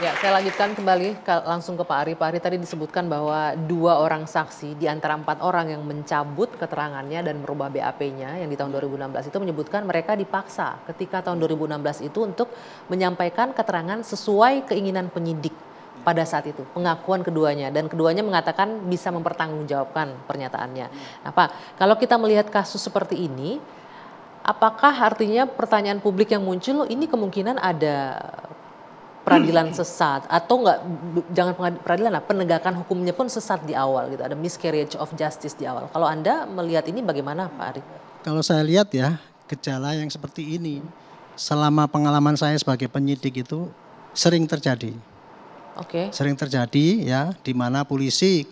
Ya, saya lanjutkan kembali langsung ke Pak Ari. Pak Ari tadi disebutkan bahwa 2 orang saksi di antara 4 orang yang mencabut keterangannya dan merubah BAP-nya yang di tahun 2016 itu menyebutkan mereka dipaksa ketika tahun 2016 itu untuk menyampaikan keterangan sesuai keinginan penyidik pada saat itu, pengakuan keduanya, dan keduanya mengatakan bisa mempertanggungjawabkan pernyataannya. Nah Pak, kalau kita melihat kasus seperti ini, apakah artinya pertanyaan publik yang muncul ini kemungkinan ada peradilan sesat atau enggak, jangan peradilan lah, penegakan hukumnya pun sesat di awal gitu, ada miscarriage of justice di awal. Kalau Anda melihat ini bagaimana Pak Ari? Kalau saya lihat ya, gejala yang seperti ini selama pengalaman saya sebagai penyidik itu sering terjadi. Oke. Sering terjadi ya, di mana polisi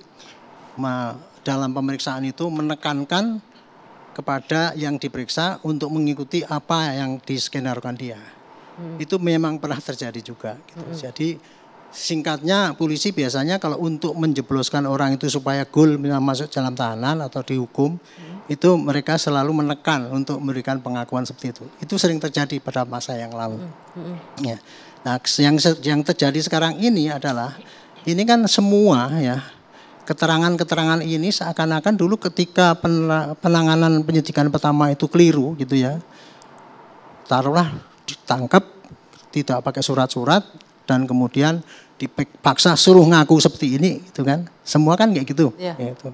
dalam pemeriksaan itu menekankan kepada yang diperiksa untuk mengikuti apa yang diskenario dia. Itu memang pernah terjadi juga gitu. Jadi singkatnya polisi biasanya kalau untuk menjebloskan orang itu supaya goal masuk dalam tahanan atau dihukum, itu mereka selalu menekan untuk memberikan pengakuan seperti itu. Itu sering terjadi pada masa yang lalu. Ya. Nah, yang terjadi sekarang ini adalah ini kan semua ya, keterangan-keterangan ini seakan-akan dulu ketika penanganan penyidikan pertama itu keliru gitu ya. Taruhlah ditangkap tidak pakai surat-surat dan kemudian dipaksa suruh ngaku seperti ini gitu kan. Semua kan kayak gitu. Yeah. Gitu.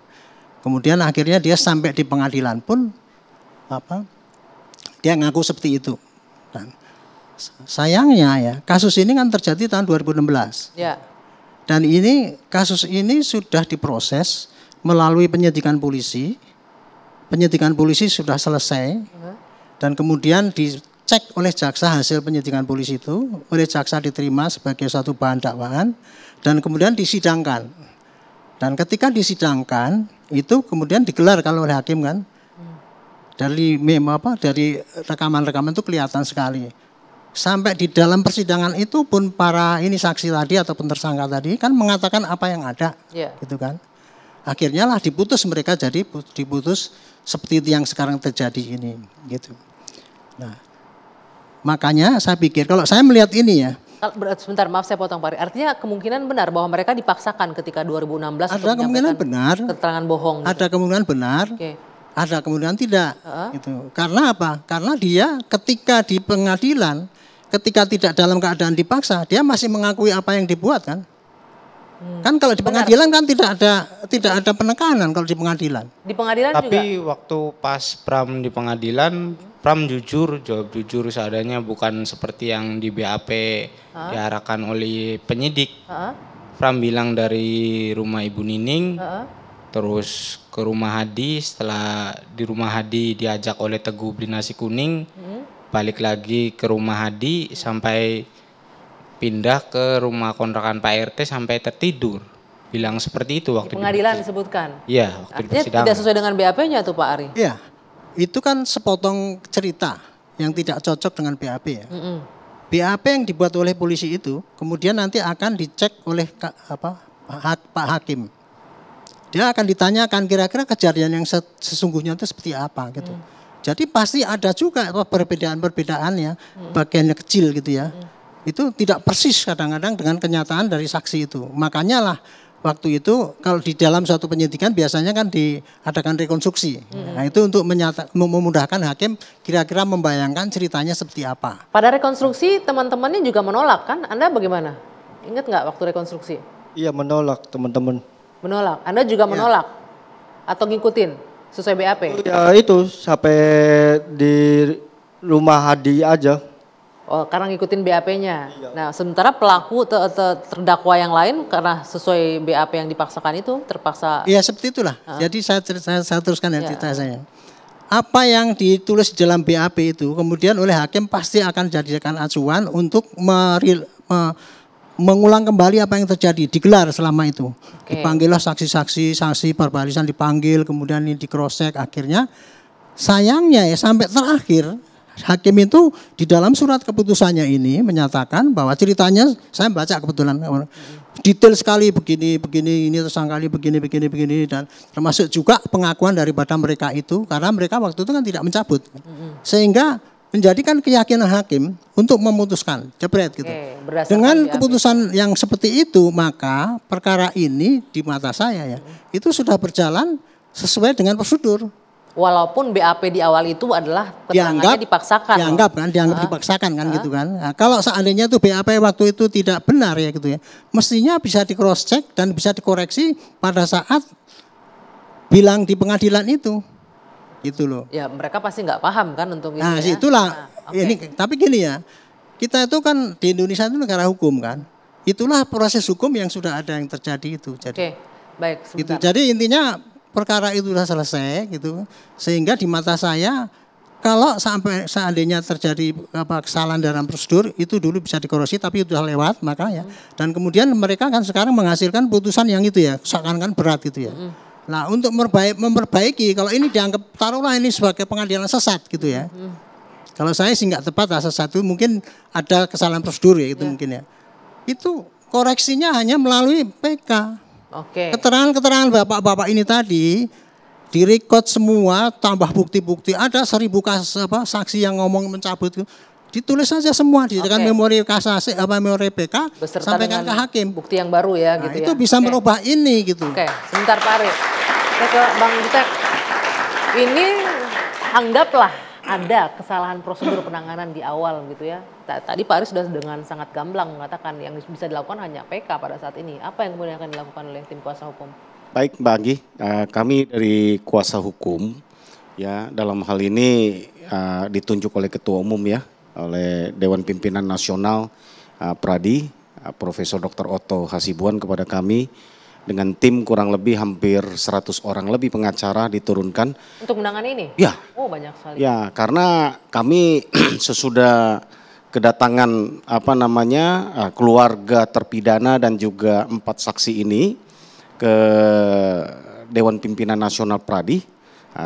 Kemudian akhirnya dia sampai di pengadilan pun dia ngaku seperti itu. Dan sayangnya ya, kasus ini kan terjadi tahun 2016. Yeah. Dan ini kasus ini sudah diproses melalui penyidikan polisi. Penyidikan polisi sudah selesai. Dan kemudian dicek oleh jaksa hasil penyidikan polisi itu, oleh jaksa diterima sebagai suatu bahan dakwaan dan kemudian disidangkan. Dan ketika disidangkan itu kemudian digelar kalau oleh hakim kan. Dari rekaman-rekaman itu kelihatan sekali. Sampai di dalam persidangan itu pun para ini saksi tadi ataupun tersangka tadi kan mengatakan apa yang ada. Gitu kan. Akhirnya lah diputus mereka, jadi diputus seperti yang sekarang terjadi ini gitu. Nah, makanya saya pikir kalau saya melihat ini ya. Sebentar, maaf saya potong Pak Ari. Artinya kemungkinan benar bahwa mereka dipaksakan ketika 2016 ada kemungkinan benar, keterangan bohong. Gitu. Ada kemungkinan benar, ada kemungkinan tidak. Gitu. Karena apa? Karena dia ketika di pengadilan, ketika tidak dalam keadaan dipaksa, dia masih mengakui apa yang dibuat kan. Kan kalau di pengadilan kan tidak ada penekanan kalau di pengadilan. Di pengadilan tapi juga. Tapi waktu pas Pram di pengadilan, Pram jawab jujur seadanya, bukan seperti yang di BAP diarahkan oleh penyidik. Pram bilang dari rumah Ibu Nining, terus ke rumah Hadi, setelah di rumah Hadi diajak oleh Teguh beli nasi kuning, balik lagi ke rumah Hadi sampai pindah ke rumah kontrakan Pak RT sampai tertidur. Bilang seperti itu waktu di pengadilan disebutkan. Iya, waktu di persidangan. Tidak sesuai dengan BAP-nya tuh Pak Ari. Iya. Itu kan sepotong cerita yang tidak cocok dengan BAP ya. BAP yang dibuat oleh polisi itu kemudian nanti akan dicek oleh Pak Hakim. Dia akan ditanyakan kira-kira kejadian yang sesungguhnya itu seperti apa gitu. Jadi pasti ada juga perbedaan-perbedaan ya, bagiannya kecil gitu ya. Itu tidak persis kadang-kadang dengan kenyataan dari saksi itu. Makanya lah waktu itu kalau di dalam suatu penyidikan biasanya kan diadakan rekonstruksi. Nah itu untuk memudahkan hakim kira-kira membayangkan ceritanya seperti apa. Pada rekonstruksi teman-temannya juga menolak kan? Anda bagaimana? Ingat nggak waktu rekonstruksi? Iya menolak teman-teman. Menolak? Anda juga menolak? Atau ngikutin sesuai BAP? Ya itu sampai di rumah Hadi aja. Oh, karena ngikutin BAP-nya. Iya. Nah, sementara pelaku terdakwa yang lain karena sesuai BAP yang dipaksakan itu terpaksa. Iya, seperti itulah. Jadi saya teruskan ya cerita saya. Apa yang ditulis di dalam BAP itu kemudian oleh hakim pasti akan dijadikan acuan untuk mengulang kembali apa yang terjadi, digelar selama itu. Dipanggillah saksi perbalisan dipanggil, kemudian ini di cross check, akhirnya sayangnya ya sampai terakhir hakim itu di dalam surat keputusannya ini menyatakan bahwa ceritanya, saya baca kebetulan detail sekali begini ini tersangka begini dan termasuk juga pengakuan daripada mereka itu karena mereka waktu itu kan tidak mencabut. Sehingga menjadikan keyakinan hakim untuk memutuskan, jebret gitu. Berdasarkan Dengan BAP. keputusan yang seperti itu, maka perkara ini di mata saya ya, itu sudah berjalan sesuai dengan prosedur. Walaupun BAP di awal itu adalah keterangannya dipaksakan. Dianggap dipaksakan kan gitu kan. Nah, kalau seandainya itu BAP waktu itu tidak benar ya gitu ya, mestinya bisa di cross check dan bisa dikoreksi pada saat bilang di pengadilan itu. Gitu loh. Ya mereka pasti nggak paham kan untuk itu. Nah, ya. itulah ini, tapi gini ya, kita itu kan di Indonesia itu negara hukum kan. Itulah proses hukum yang sudah ada yang terjadi itu. Jadi, baik. gitu. Sebentar. Jadi intinya perkara itu sudah selesai gitu. Sehingga di mata saya kalau sampai seandainya terjadi kesalahan dalam prosedur itu dulu bisa dikoreksi tapi itu sudah lewat maka ya. Dan kemudian mereka kan sekarang menghasilkan putusan yang itu ya, seakan-akan berat gitu ya. Nah, untuk memperbaiki kalau ini dianggap taruhlah ini sebagai pengadilan sesat gitu ya. Kalau saya sih nggak tepat asas satu mungkin ada kesalahan prosedur ya itu mungkin ya. Itu koreksinya hanya melalui PK. Keterangan-keterangan bapak-bapak ini tadi direkod semua tambah bukti-bukti ada 1000 kasus saksi yang ngomong mencabut itu. Ditulis saja semua di memori kasasi memori PK beserta sampaikan ke hakim. Bukti yang baru ya Nah, gitu itu ya. bisa merubah ini gitu. Sebentar Pak Ari. Saya ke Bang Jutek. Ini anggaplah ada kesalahan prosedur penanganan di awal gitu ya. Tadi Pak Ari sudah dengan sangat gamblang mengatakan yang bisa dilakukan hanya PK pada saat ini. Apa yang kemudian akan dilakukan oleh tim kuasa hukum? Baik Mbak Anggi, kami dari kuasa hukum ya dalam hal ini ditunjuk oleh Ketua Umum ya, oleh Dewan Pimpinan Nasional Pradi, Profesor Dr. Otto Hasibuan kepada kami dengan tim kurang lebih hampir 100 orang lebih pengacara diturunkan. Untuk menangani ini? Ya. Oh banyak sekali. Ya karena kami sesudah kedatangan keluarga terpidana dan juga 4 saksi ini ke Dewan Pimpinan Nasional Pradi.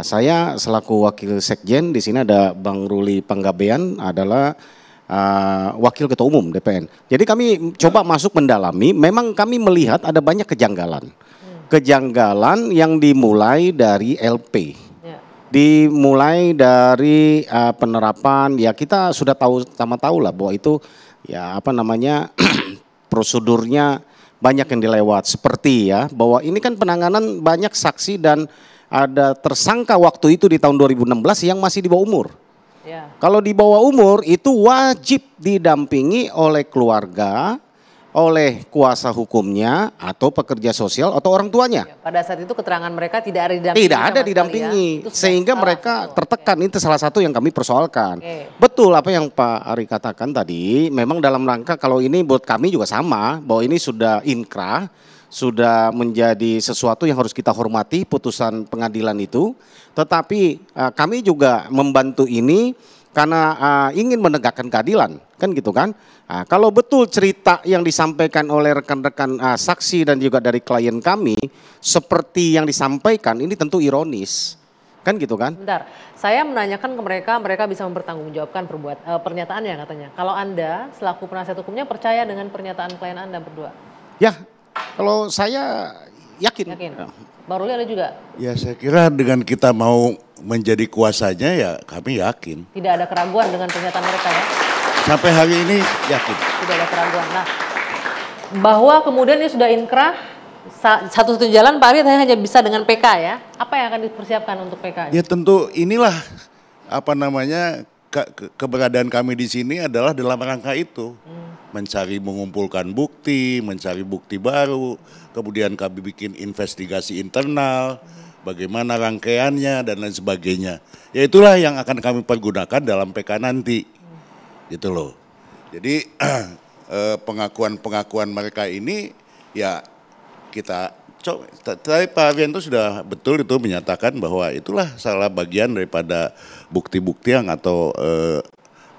Saya selaku Wakil Sekjen, di sini ada Bang Ruli Panggabean adalah Wakil Ketua Umum DPN. Jadi kami coba masuk mendalami, memang kami melihat ada banyak kejanggalan. Kejanggalan yang dimulai dari LP. Dimulai dari penerapan, ya kita sudah tahu lah bahwa itu ya prosedurnya banyak yang dilewat. Seperti ya bahwa ini kan penanganan banyak saksi dan ada tersangka waktu itu di tahun 2016 yang masih di bawah umur. Ya. Kalau di bawah umur itu wajib didampingi oleh keluarga, oleh kuasa hukumnya atau pekerja sosial atau orang tuanya. Ya, pada saat itu keterangan mereka tidak ada didampingi. Tidak ada didampingi, ya. Sehingga mereka tertekan. Itu salah satu yang kami persoalkan. Betul apa yang Pak Ari katakan tadi, memang dalam rangka kalau ini buat kami juga sama, bahwa ini sudah inkrah, sudah menjadi sesuatu yang harus kita hormati putusan pengadilan itu. Tetapi kami juga membantu ini karena ingin menegakkan keadilan, kan gitu kan. Kalau betul cerita yang disampaikan oleh rekan-rekan saksi dan juga dari klien kami seperti yang disampaikan, ini tentu ironis, kan gitu kan. Bentar, saya menanyakan ke mereka bisa mempertanggungjawabkan pernyataannya katanya. Kalau Anda selaku penasihat hukumnya percaya dengan pernyataan klien Anda berdua? Ya, kalau saya yakin. Bang Ruli ada juga? Ya saya kira dengan kita mau menjadi kuasanya ya kami yakin. Tidak ada keraguan dengan pernyataan mereka ya? Sampai hari ini yakin. Tidak ada keraguan. Nah, bahwa kemudian ini sudah inkrah, satu-satu jalan Pak Ari hanya bisa dengan PK ya. Apa yang akan dipersiapkan untuk PK? Ya tentu inilah keberadaan kami di sini adalah dalam rangka itu. Mencari mengumpulkan bukti, mencari bukti baru, kemudian kami bikin investigasi internal, bagaimana rangkaiannya dan lain sebagainya. Ya itulah yang akan kami pergunakan dalam PK nanti. Gitu loh. Jadi pengakuan-pengakuan mereka ini ya kita coba. Tadi Pak Arianto sudah betul itu menyatakan bahwa itulah salah bagian daripada bukti-bukti yang atau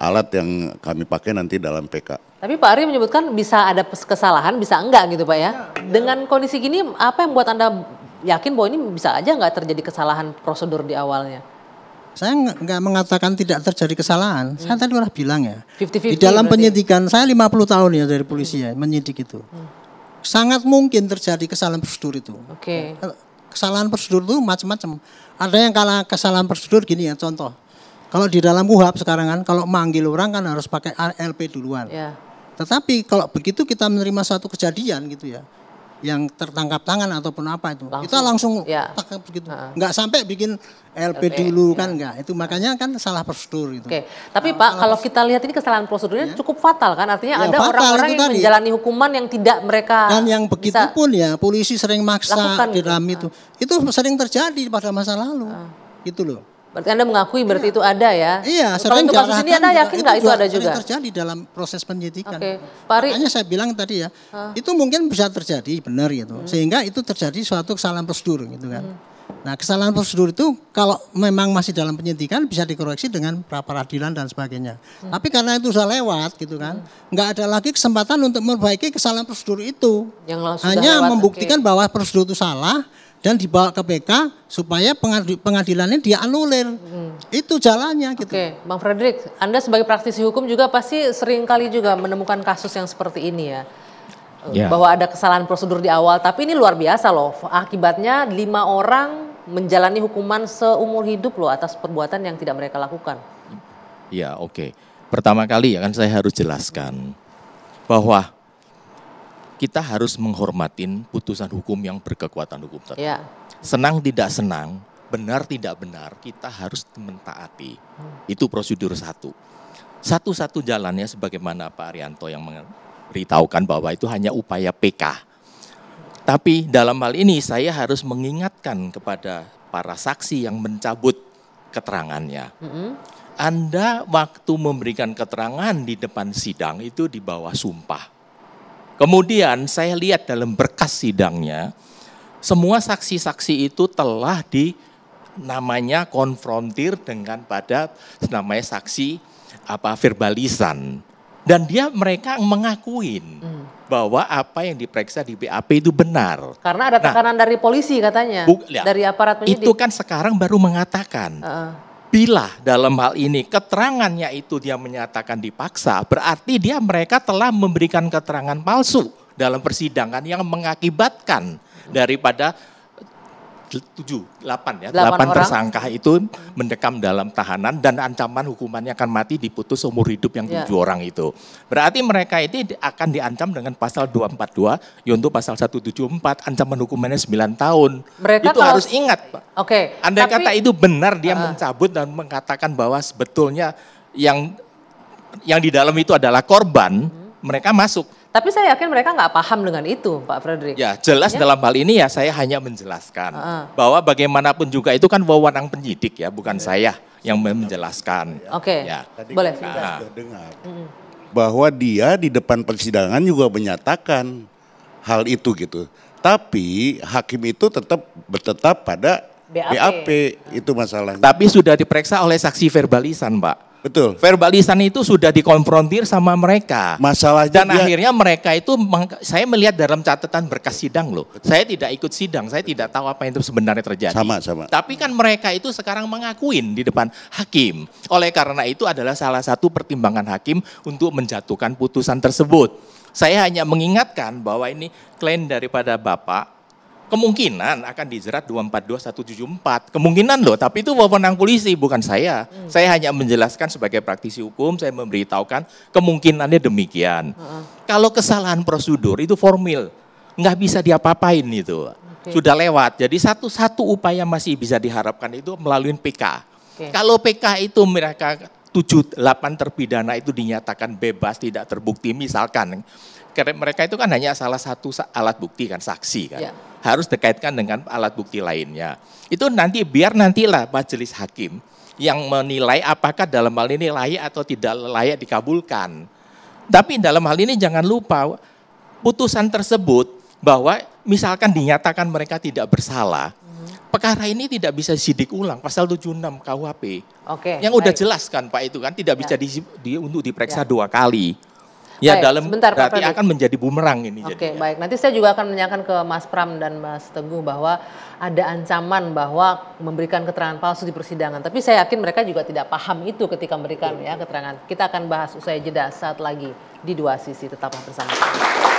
alat yang kami pakai nanti dalam PK. Tapi Pak Ari menyebutkan bisa ada kesalahan, bisa enggak gitu Pak ya. Dengan kondisi gini apa yang membuat Anda yakin bahwa ini bisa aja enggak terjadi kesalahan prosedur di awalnya? Saya nggak mengatakan tidak terjadi kesalahan. Saya tadi udah bilang ya. 50-50 di dalam berarti. penyidikan, saya 50 tahun ya dari polisi ya, menyidik itu. Sangat mungkin terjadi kesalahan prosedur itu. Kesalahan prosedur itu macam-macam. Ada yang kesalahan prosedur gini ya, contoh. Kalau di dalam KUHP sekarang kan kalau manggil orang kan harus pakai LP duluan. Ya. Tetapi kalau begitu kita menerima satu kejadian gitu ya, yang tertangkap tangan ataupun apa itu, kita langsung ya. begitu, nggak sampai bikin LP dulu kan nggak, itu makanya kan salah prosedur itu. Oke, tapi Pak kalau kita lihat ini kesalahan prosedurnya cukup fatal kan, artinya ada orang-orang yang menjalani hukuman yang tidak mereka dan yang begitu pun ya polisi sering maksa di dalam itu sering terjadi pada masa lalu, gitu loh. Berarti Anda mengakui berarti itu ada ya? Iya, kalau untuk kasus ini Anda yakin nggak itu ada juga? Terjadi dalam proses penyidikan. Oke, Pak Ari. Makanya saya bilang tadi ya, itu mungkin bisa terjadi benar gitu, sehingga itu terjadi suatu kesalahan prosedur gitu kan. Nah kesalahan prosedur itu kalau memang masih dalam penyidikan bisa dikoreksi dengan pra peradilan dan sebagainya. Tapi karena itu sudah lewat gitu kan, nggak ada lagi kesempatan untuk memperbaiki kesalahan prosedur itu. Hanya membuktikan bahwa prosedur itu salah dan dibawa ke PK supaya pengadilannya dia anulir. Itu jalannya gitu. Oke, Bang Frederick, Anda sebagai praktisi hukum juga pasti sering kali juga menemukan kasus yang seperti ini ya. Bahwa ada kesalahan prosedur di awal, tapi ini luar biasa loh. Akibatnya 5 orang menjalani hukuman seumur hidup loh atas perbuatan yang tidak mereka lakukan. Ya, oke. Pertama kali ya kan saya harus jelaskan bahwa kita harus menghormatin putusan hukum yang berkekuatan hukum tertentu. Ya. Senang tidak senang, benar tidak benar, kita harus mentaati. Itu prosedur satu. Satu-satu jalannya sebagaimana Pak Arianto yang memberitahukan bahwa itu hanya upaya PK. Tapi dalam hal ini saya harus mengingatkan kepada para saksi yang mencabut keterangannya. Anda waktu memberikan keterangan di depan sidang itu di bawah sumpah. Kemudian saya lihat dalam berkas sidangnya, semua saksi-saksi itu telah namanya konfrontir dengan pada namanya saksi verbalisan. Dan mereka mengakuin bahwa apa yang diperiksa di BAP itu benar. Karena ada tekanan dari polisi katanya, dari aparat penyidik. Itu kan sekarang baru mengatakan. Bila dalam hal ini keterangannya itu dia menyatakan dipaksa, berarti mereka telah memberikan keterangan palsu dalam persidangan yang mengakibatkan daripada 8 tersangka itu mendekam dalam tahanan dan ancaman hukumannya akan mati diputus seumur hidup yang 7 orang itu. Berarti mereka itu akan diancam dengan pasal 242 yaitu pasal 174 ancaman hukumannya 9 tahun. Mereka itu harus ingat Pak. Oke. Andai kata itu benar dia mencabut dan mengatakan bahwa sebetulnya yang di dalam itu adalah korban, mereka masuk. Tapi saya yakin mereka nggak paham dengan itu, Pak Frederick. Ya, jelas dalam hal ini ya saya hanya menjelaskan bahwa bagaimanapun juga itu kan wewenang penyidik ya, bukan saya yang menjelaskan. Oke, ya. Boleh. Kita sudah dengar bahwa dia di depan persidangan juga menyatakan hal itu gitu. Tapi hakim itu tetap pada BAP itu masalahnya. Tapi sudah diperiksa oleh saksi verbalisan, Pak. Betul. Verbalisan itu sudah dikonfrontir sama mereka. Masalahnya dan akhirnya mereka itu, saya melihat dalam catatan berkas sidang loh. Betul. Saya tidak ikut sidang, saya tidak tahu apa yang itu sebenarnya terjadi. Sama. Tapi kan mereka itu sekarang mengakuin di depan hakim. Oleh karena itu adalah salah satu pertimbangan hakim untuk menjatuhkan putusan tersebut. Saya hanya mengingatkan bahwa ini klaim daripada Bapak, kemungkinan akan dijerat 242-174. Kemungkinan loh, tapi itu wewenang polisi, bukan saya. Saya hanya menjelaskan sebagai praktisi hukum, saya memberitahukan kemungkinannya demikian. Kalau kesalahan prosedur itu formil, nggak bisa diapa-apain itu. Sudah lewat, jadi satu-satu upaya masih bisa diharapkan itu melalui PK. Kalau PK itu mereka 7-8 terpidana itu dinyatakan bebas, tidak terbukti misalkan. Karena mereka itu kan hanya salah satu alat bukti kan, saksi kan. Harus dikaitkan dengan alat bukti lainnya. Itu nantilah majelis hakim yang menilai apakah dalam hal ini layak atau tidak layak dikabulkan. Tapi dalam hal ini jangan lupa putusan tersebut bahwa misalkan dinyatakan mereka tidak bersalah, perkara ini tidak bisa disidik ulang, pasal 76 KUHP. Yang udah jelas kan Pak itu kan tidak bisa untuk diperiksa 2 kali. Ya berarti akan menjadi bumerang ini. Baik. Nanti saya juga akan menanyakan ke Mas Pram dan Mas Teguh bahwa ada ancaman bahwa memberikan keterangan palsu di persidangan. Tapi saya yakin mereka juga tidak paham itu ketika memberikan keterangan. Kita akan bahas usai jeda saat lagi di Dua Sisi. Tetaplah bersama kami.